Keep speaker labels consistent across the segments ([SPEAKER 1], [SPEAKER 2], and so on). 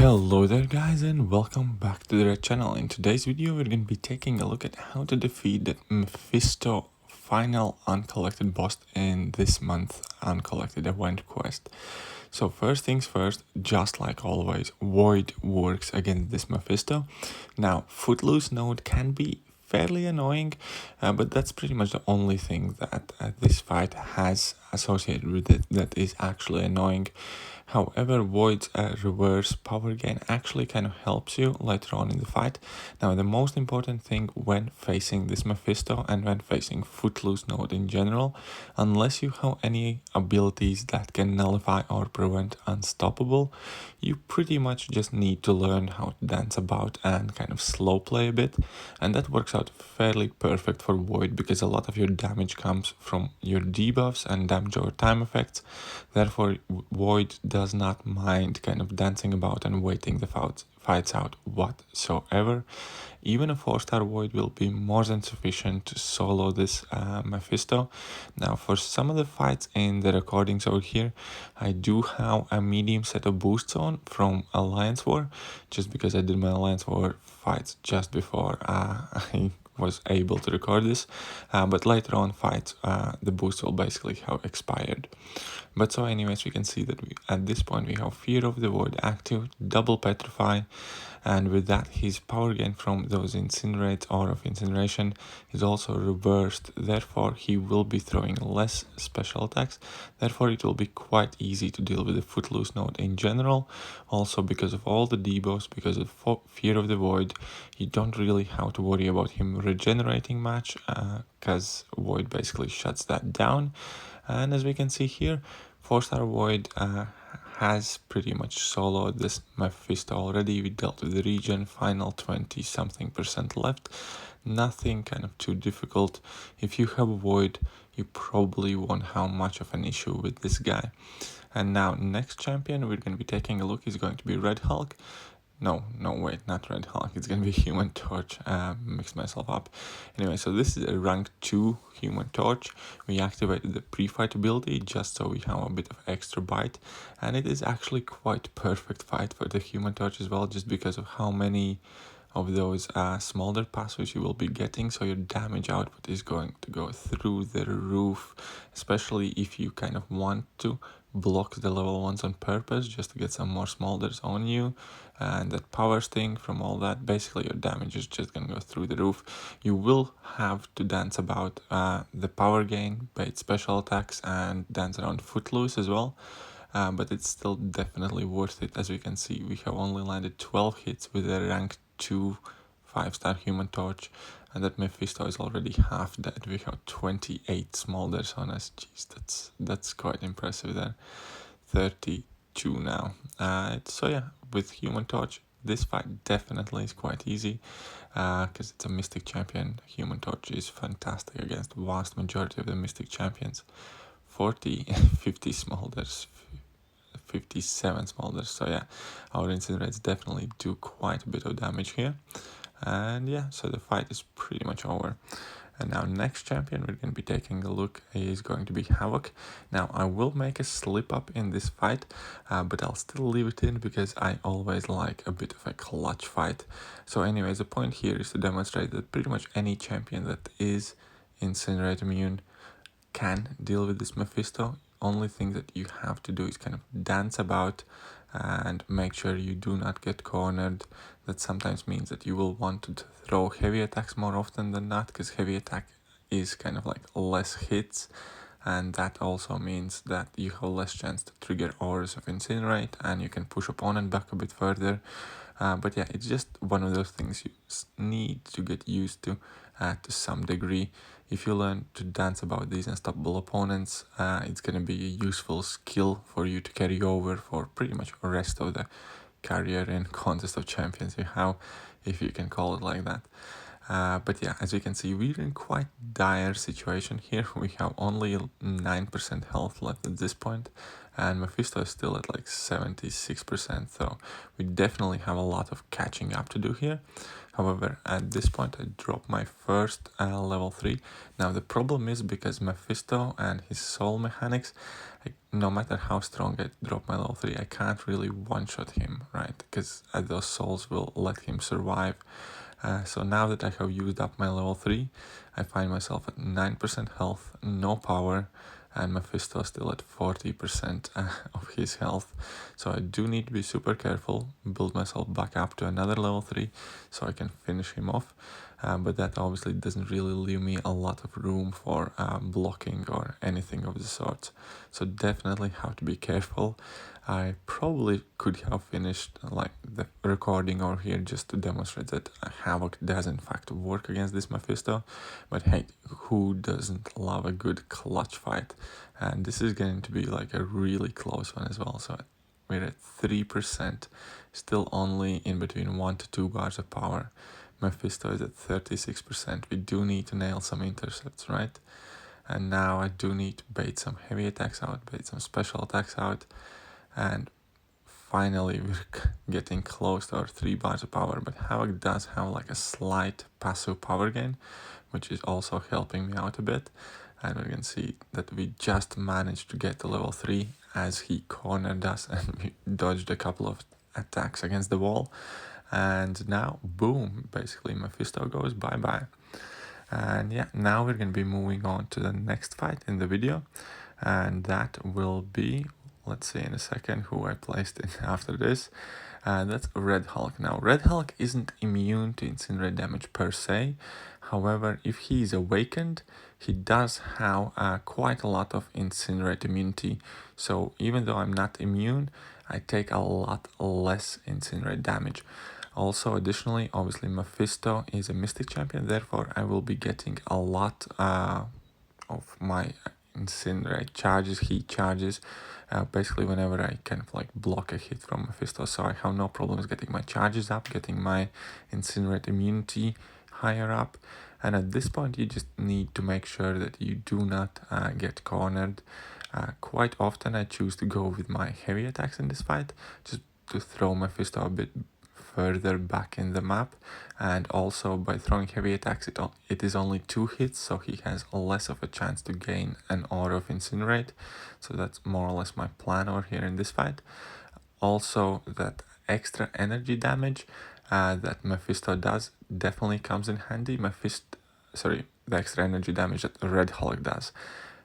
[SPEAKER 1] Hello there guys and welcome back to the channel. In today's video we're going to be taking a look at how to defeat the Mephisto final uncollected boss in this month uncollected event quest. So first things first, just like always, Void works against this Mephisto. Now Footloose node can be fairly annoying, but that's pretty much the only thing that this fight has associated with it that is actually annoying. However, Void's reverse power gain actually kind of helps you later on in the fight. Now, the most important thing when facing this Mephisto and when facing Footloose node in general, unless you have any abilities that can nullify or prevent Unstoppable, you pretty much just need to learn how to dance about and kind of slow play a bit. And that works out fairly perfect for Void because a lot of your damage comes from your debuffs and damage over time effects. Therefore, Void does not mind kind of dancing about and waiting the fights out whatsoever. Even a 4-star Void will be more than sufficient to solo this Mephisto. Now, for some of the fights in the recordings over here, I do have a medium set of boosts on from Alliance War, just because I did my Alliance War fights just before I was able to record this, but later on fights the boost will basically have expired. But so anyways, we can see that at this point we have Fear of the Void active, double petrify, and with that his power gain from those incinerates or of incineration is also reversed. Therefore he will be throwing less special attacks. Therefore it will be quite easy to deal with the Footloose node in general. Also because of all the debuffs, because of Fear of the Void, you don't really have to worry about him regenerating much, because Void basically shuts that down. And as we can see here, 4-star Void has pretty much soloed this Mephisto already. We dealt with the region, final 20-something% left. Nothing kind of too difficult. If you have a Void, you probably won't have much of an issue with this guy. And now next champion we're going to be taking a look is going to be Red Hulk. No, wait, not Red Hulk. It's gonna be Human Torch. Mixed myself up. Anyway, so this is a rank 2 Human Torch. We activated the pre-fight ability just so we have a bit of extra bite, and it is actually quite perfect fight for the Human Torch as well, just because of how many of those smolder passives you will be getting. So your damage output is going to go through the roof, especially if you kind of want to block the level 1s on purpose just to get some more smolders on you, and that power sting from all that, basically your damage is just gonna go through the roof. You will have to dance about the power gain, bait special attacks, and dance around Footloose as well. But it's still definitely worth it. As we can see, we have only landed 12 hits with a rank 2 5-star Human Torch, and that Mephisto is already half dead. We have 28 smolders on us. Jeez, that's quite impressive there. 32 now. So yeah, with Human Torch, this fight definitely is quite easy, because it's a Mystic champion. Human Torch is fantastic against the vast majority of the Mystic champions. 50 smolders, 57 smolders. So yeah, our incinerates definitely do quite a bit of damage here. And yeah, so the fight is pretty much over. And now next champion we're going to be taking a look is going to be Havok. Now I will make a slip up in this fight, but I'll still leave it in because I always like a bit of a clutch fight. So anyways, the point here is to demonstrate that pretty much any champion that is Incinerate immune can deal with this Mephisto. Only thing that you have to do is kind of dance about and make sure you do not get cornered. That sometimes means that you will want to throw heavy attacks more often than not, because heavy attack is kind of like less hits, and that also means that you have less chance to trigger auras of Incinerate, and you can push opponent back a bit further. But yeah, it's just one of those things you need to get used to some degree. If you learn to dance about these unstoppable opponents, it's going to be a useful skill for you to carry over for pretty much the rest of the career in Contest of Champions you have, if you can call it like that. But yeah, as you can see, we're in quite dire situation here. We have only 9% health left at this point, and Mephisto is still at like 76%, so we definitely have a lot of catching up to do here. However, at this point I dropped my first level 3. Now the problem is because Mephisto and his soul mechanics no matter how strong I drop my level 3, I can't really one-shot him, right? Because those souls will let him survive. So now that I have used up my level 3, I find myself at 9% health, no power, and Mephisto still at 40% of his health. So I do need to be super careful, build myself back up to another level 3 so I can finish him off. But that obviously doesn't really leave me a lot of room for blocking or anything of the sort. So definitely have to be careful. I probably could have finished like the recording over here just to demonstrate that Havok does in fact work against this Mephisto. But hey, who doesn't love a good clutch fight? And this is going to be like a really close one as well. So we're at 3%, still only in between 1 to 2 bars of power. Mephisto is at 36%. We do need to nail some intercepts, right? And now I do need to bait some heavy attacks out, bait some special attacks out. And finally we're getting close to our 3 bars of power. But Havok does have like a slight passive power gain, which is also helping me out a bit. And we can see that we just managed to get to level 3 as he cornered us and we dodged a couple of attacks against the wall. And now, boom, basically Mephisto goes bye-bye. And yeah, now we're going to be moving on to the next fight in the video. And that will be, let's see in a second who I placed in after this. That's Red Hulk. Now, Red Hulk isn't immune to incinerate damage per se. However, if he is awakened, he does have quite a lot of incinerate immunity. So even though I'm not immune, I take a lot less incinerate damage. Also, additionally, obviously Mephisto is a Mystic champion, therefore I will be getting a lot of my incinerate charges, heat charges, basically whenever I kind of like block a hit from Mephisto. So I have no problems getting my charges up, getting my incinerate immunity higher up. And at this point you just need to make sure that you do not get cornered. Quite often I choose to go with my heavy attacks in this fight, just to throw Mephisto a bit further back in the map. And also by throwing heavy attacks it is only 2 hits, so he has less of a chance to gain an aura of incinerate. So that's more or less my plan over here in this fight. Also, that extra energy damage that Mephisto does definitely comes in handy. The extra energy damage that Red Hulk does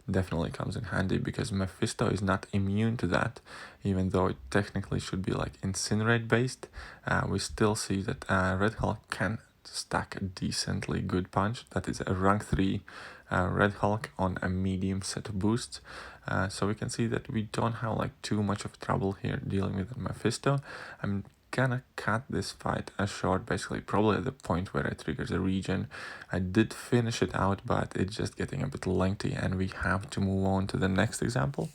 [SPEAKER 1] definitely comes in handy because Mephisto is not immune to that, even though it technically should be like incinerate based. We still see that Red Hulk can stack a decently good punch. That is a rank 3 Red Hulk on a medium set of boosts. So we can see that we don't have like too much of trouble here dealing with Mephisto. I'm gonna cut this fight short, basically probably at the point where I trigger the regen. I did finish it out, but it's just getting a bit lengthy and we have to move on to the next example.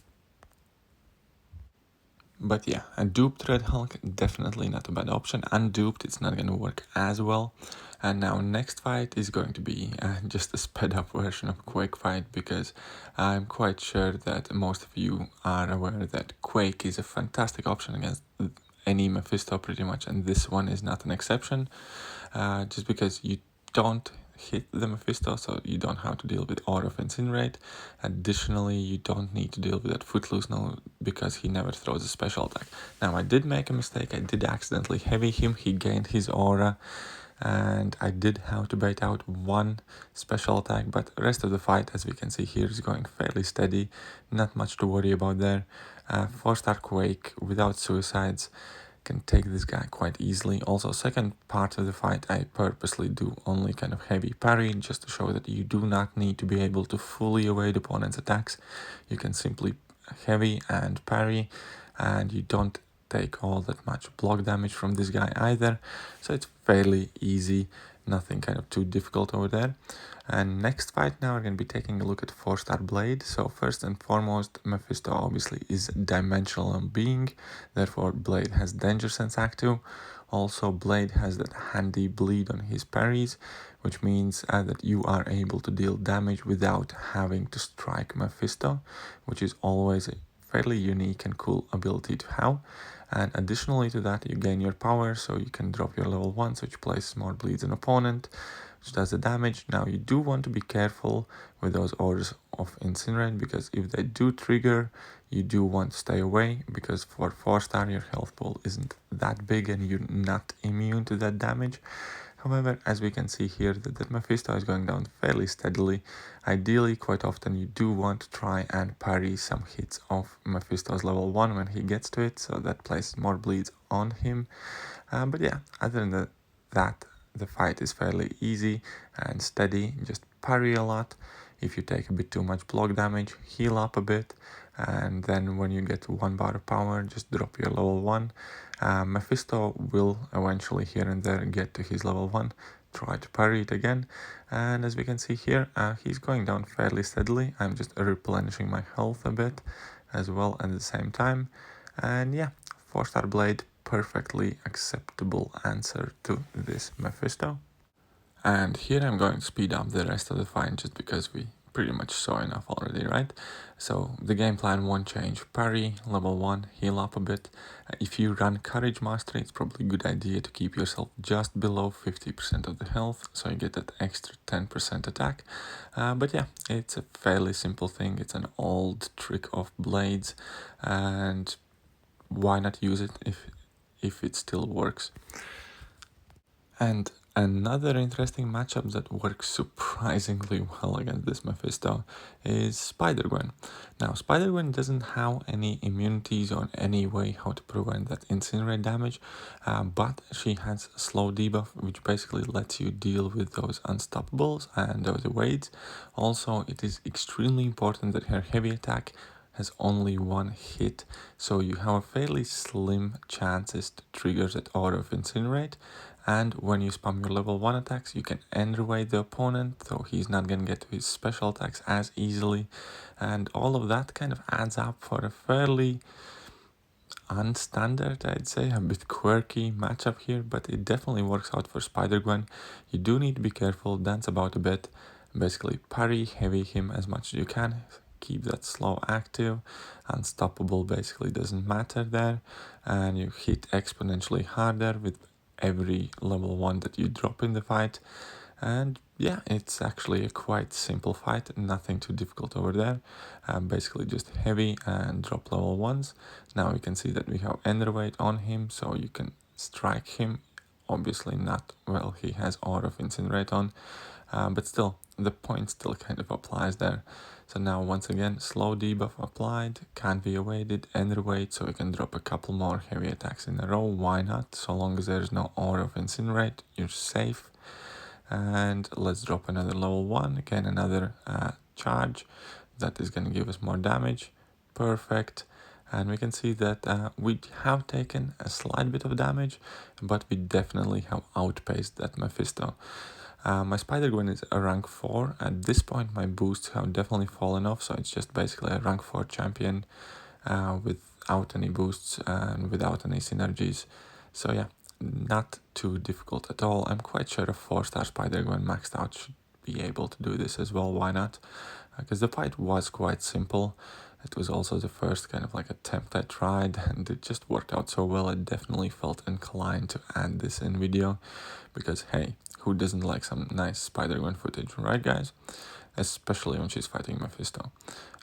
[SPEAKER 1] But yeah, a duped Red Hulk, definitely not a bad option. Unduped, it's not gonna work as well. And now next fight is going to be just a sped up version of Quake fight, because I'm quite sure that most of you are aware that Quake is a fantastic option against any Mephisto pretty much, and this one is not an exception, just because you don't hit the Mephisto, so you don't have to deal with Aura of Incinerate. Additionally, you don't need to deal with that Footloose now because he never throws a special attack. Now, I did make a mistake, I did accidentally heavy him, he gained his Aura, and I did have to bait out one special attack, but the rest of the fight, as we can see here, is going fairly steady, not much to worry about there. 4-star Quake without suicides can take this guy quite easily. Also, second part of the fight, I purposely do only kind of heavy parry, just to show that you do not need to be able to fully evade opponent's attacks. You can simply heavy and parry, and you don't take all that much block damage from this guy either, so it's fairly easy, nothing kind of too difficult over there. And next fight now we're going to be taking a look at 4-star Blade. So first and foremost, Mephisto obviously is a dimensional being, therefore Blade has Danger Sense active. Also, Blade has that handy bleed on his parries, which means that you are able to deal damage without having to strike Mephisto, which is always a fairly unique and cool ability to have. And additionally to that, you gain your power, so you can drop your level 1, which places more bleeds on opponent, which does the damage. Now, you do want to be careful with those orders of Incinerate, because if they do trigger, you do want to stay away, because for 4-star your health pool isn't that big and you're not immune to that damage. However, as we can see here, that Mephisto is going down fairly steadily. Ideally, quite often you do want to try and parry some hits of Mephisto's level 1 when he gets to it, so that places more bleeds on him. But yeah, other than that, the fight is fairly easy and steady. Just parry a lot. If you take a bit too much block damage, heal up a bit, and then when you get to 1 bar of power, just drop your level 1. Mephisto will eventually here and there get to his level 1, try to parry it again, and as we can see here, he's going down fairly steadily. I'm just replenishing my health a bit as well at the same time, and yeah, 4-star blade, perfectly acceptable answer to this Mephisto. And here I'm going to speed up the rest of the fight just because we pretty much saw enough already, right? So the game plan won't change. Parry, level 1, heal up a bit. If you run Courage Mastery, it's probably a good idea to keep yourself just below 50% of the health, so you get that extra 10% attack. But yeah, it's a fairly simple thing. It's an old trick of blades, and why not use it if it still works? And another interesting matchup that works surprisingly well against this Mephisto is SpiderGwen. Now, SpiderGwen doesn't have any immunities or any way how to prevent that incinerate damage, but she has slow debuff, which basically lets you deal with those unstoppables and those evades. Also, it is extremely important that her heavy attack has only 1 hit, so you have a fairly slim chances to trigger that Aura of Incinerate, and when you spam your level 1 attacks, you can underweight the opponent, so he's not gonna get to his special attacks as easily, and all of that kind of adds up for a fairly unstandard, I'd say, a bit quirky matchup here, but it definitely works out for SpiderGwen. You do need to be careful, dance about a bit, basically parry, heavy him as much as you can, keep that slow active, unstoppable basically doesn't matter there, and you hit exponentially harder with every level 1 that you drop in the fight. And yeah, it's actually a quite simple fight, nothing too difficult over there. Basically just heavy and drop level 1s. Now we can see that we have Enderweight on him, so you can strike him. Obviously not, well, he has Aura of Incinerate on, but still, the point still kind of applies there. So now once again, slow debuff applied, can't be evaded, Enderweight, so we can drop a couple more heavy attacks in a row, why not? So long as there's no Aura of Incinerate, you're safe. And let's drop another level 1, again another charge, that is going to give us more damage, perfect. And we can see that we have taken a slight bit of damage, but we definitely have outpaced that Mephisto. My SpiderGwen is a rank 4. At this point my boosts have definitely fallen off, so it's just basically a rank 4 champion without any boosts and without any synergies. So yeah, not too difficult at all. I'm quite sure a 4-star SpiderGwen maxed out should be able to do this as well, why not? Because the fight was quite simple. It was also the first kind of like attempt I tried, and it just worked out so well. I definitely felt inclined to add this in video, because hey, who doesn't like some nice SpiderGwen footage, right guys? Especially when she's fighting Mephisto.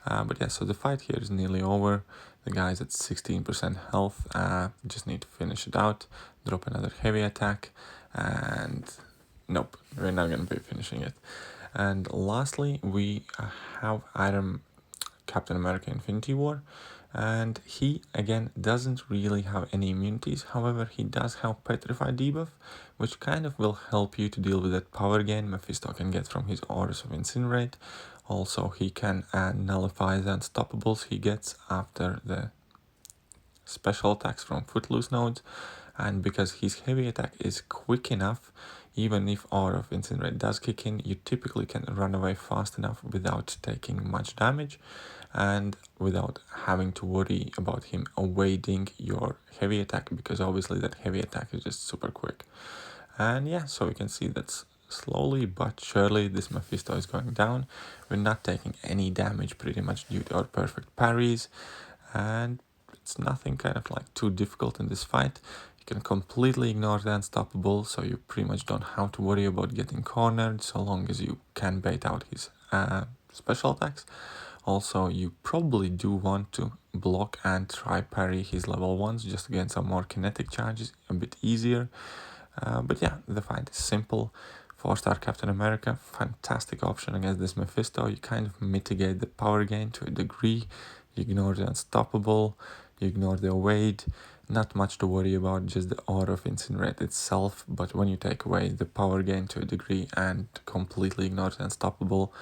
[SPEAKER 1] But yeah, so the fight here is nearly over. The guy's at 16% health, just need to finish it out, drop another heavy attack, and nope, we're not gonna be finishing it. And lastly, we have Captain America Infinity War, and he again doesn't really have any immunities. However, he does have Petrified debuff, which kind of will help you to deal with that power gain Mephisto can get from his Auras of Incinerate. Also, he can nullify the unstoppables he gets after the special attacks from Footloose nodes, and because his heavy attack is quick enough, even if Aura of Incinerate does kick in, you typically can run away fast enough without taking much damage and without having to worry about him evading your heavy attack, because obviously that heavy attack is just super quick. And yeah, so we can see that slowly but surely this Mephisto is going down. We're not taking any damage pretty much due to our perfect parries, and it's nothing kind of like too difficult in this fight. You can completely ignore the unstoppable, so you pretty much don't have to worry about getting cornered so long as you can bait out his special attacks. Also, you probably do want to block and try parry his level 1s just to get some more kinetic charges, a bit easier. But yeah, the fight is simple. 4-star Captain America, fantastic option against this Mephisto. You kind of mitigate the power gain to a degree. You ignore the unstoppable, you ignore the evade. Not much to worry about, just the aura of Incinerate itself. But when you take away the power gain to a degree and completely ignore the unstoppable,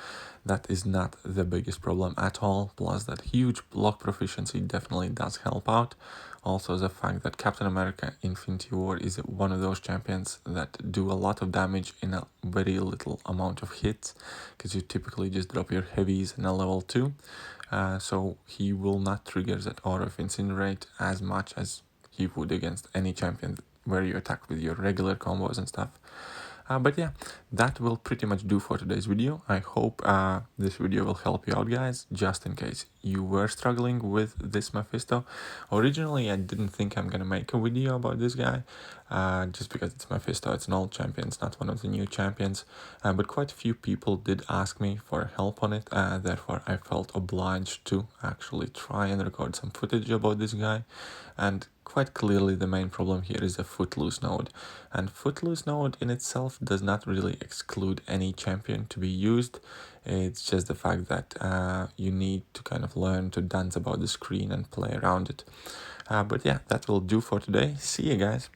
[SPEAKER 1] that is not the biggest problem at all. Plus, that huge block proficiency definitely does help out. Also, the fact that Captain America Infinity War is one of those champions that do a lot of damage in a very little amount of hits, because you typically just drop your heavies in a level 2. So he will not trigger that aura of Incinerate as much as he would against any champion where you attack with your regular combos and stuff. But yeah, that will pretty much do for today's video. I hope this video will help you out, guys, just in case you were struggling with this Mephisto. Originally, I didn't think I'm gonna make a video about this guy, just because it's Mephisto, it's an old champion, it's not one of the new champions, but quite a few people did ask me for help on it, therefore I felt obliged to actually try and record some footage about this guy. And quite clearly the main problem here is the Footloose node, and Footloose node in itself does not really exclude any champion to be used. It's just the fact that you need to kind of learn to dance about the screen and play around it. But yeah, that will do for today. See you guys.